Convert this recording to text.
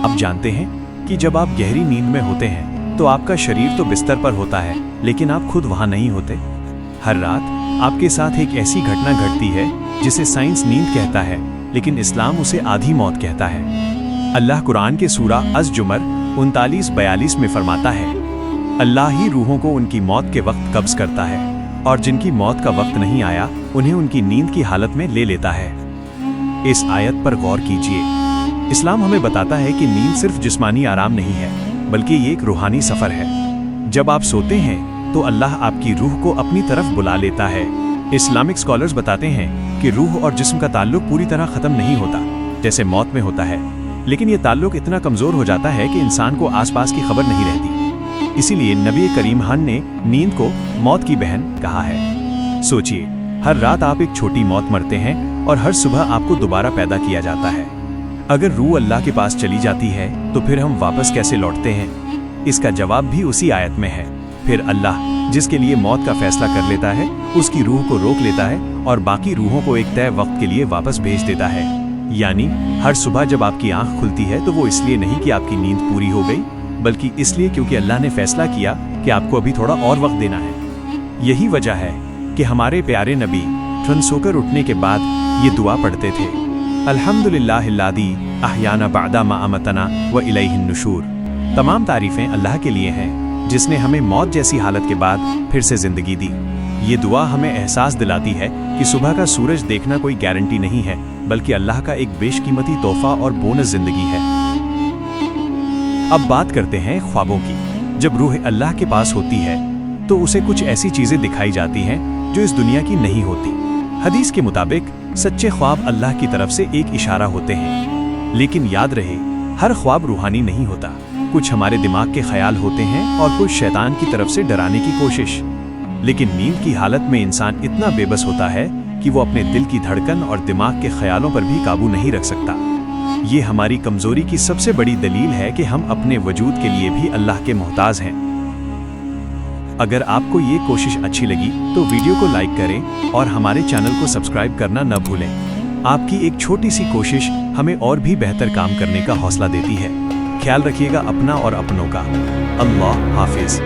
आप जानते हैं कि जब आप गहरी नींद में होते हैं तो आपका शरीर तो बिस्तर पर होता है, लेकिन आप खुद वहां नहीं होते। हर रात आपके साथ एक ऐसी घटना घटती है जिसे साइंस नींद कहता है, लेकिन इस्लाम उसे आधी मौत कहता है। अल्लाह कुरान के सूरा अज़-ज़ुमर 39-42 में फरमाता है, अल्लाह ही रूहों को उनकी मौत के वक्त कब्ज़ करता है, और जिनकी मौत का वक्त नहीं आया उन्हें उनकी नींद की हालत में ले लेता है। इस आयत पर गौर कीजिए। इस्लाम हमें बताता है कि नींद सिर्फ जिस्मानी आराम नहीं है, बल्कि ये एक रूहानी सफ़र है। जब आप सोते हैं तो अल्लाह आपकी रूह को अपनी तरफ बुला लेता है। इस्लामिक स्कॉलर्स बताते हैं कि रूह और जिस्म का ताल्लुक पूरी तरह ख़त्म नहीं होता जैसे मौत में होता है, लेकिन ये ताल्लुक इतना कमज़ोर हो जाता है कि इंसान को आसपास की खबर नहीं रहती। इसीलिए नबी करीम ने नींद को मौत की बहन कहा है। सोचिए, हर रात आप एक छोटी मौत मरते हैं और हर सुबह आपको दोबारा पैदा किया जाता है। अगर रूह अल्लाह के पास चली जाती है तो फिर हम वापस कैसे लौटते हैं? इसका जवाब भी उसी आयत में है। फिर अल्लाह जिसके लिए मौत का फैसला कर लेता है उसकी रूह को रोक लेता है और बाकी रूहों को एक तय वक्त के लिए वापस भेज देता है। यानी हर सुबह जब आपकी आंख खुलती है तो वो इसलिए नहीं कि आपकी नींद पूरी हो गई, बल्कि इसलिए क्योंकि अल्लाह ने फैसला किया कि आपको अभी थोड़ा और वक्त देना है। यही वजह है कि हमारे प्यारे नबी ठंड सोकर उठने के बाद ये दुआ पढ़ते थे, अल्हम्दुलिल्लाहिल्लज़ी अहयाना बअदा मा अमतना व इलैहिन नुशूर। तमाम तारीफ़ें अल्लाह के लिए हैं जिसने हमें मौत जैसी हालत के बाद फिर से ज़िंदगी दी। ये दुआ हमें एहसास दिलाती है कि सुबह का सूरज देखना कोई गारंटी नहीं है, बल्कि अल्लाह का एक बेशकीमती तोहफा और बोनस ज़िंदगी है। अब बात करते हैं ख्वाबों की। जब रूह अल्लाह के पास होती है तो उसे कुछ ऐसी चीज़ें दिखाई जाती हैं जो इस दुनिया की नहीं होती। हदीस के मुताबिक सच्चे ख्वाब अल्लाह की तरफ से एक इशारा होते हैं, लेकिन याद रहे हर ख्वाब रूहानी नहीं होता। कुछ हमारे दिमाग के ख्याल होते हैं और कुछ शैतान की तरफ से डराने की कोशिश। लेकिन नींद की हालत में इंसान इतना बेबस होता है कि वो अपने दिल की धड़कन और दिमाग के ख्यालों पर भी काबू नहीं रख सकता। ये हमारी कमजोरी की सबसे बड़ी दलील है कि हम अपने वजूद के लिए भी अल्लाह के मोहताज हैं। अगर आपको ये कोशिश अच्छी लगी तो वीडियो को लाइक करें और हमारे चैनल को सब्सक्राइब करना न भूलें। आपकी एक छोटी सी कोशिश हमें और भी बेहतर काम करने का हौसला देती है। ख्याल रखिएगा अपना और अपनों का। अल्लाह हाफिज।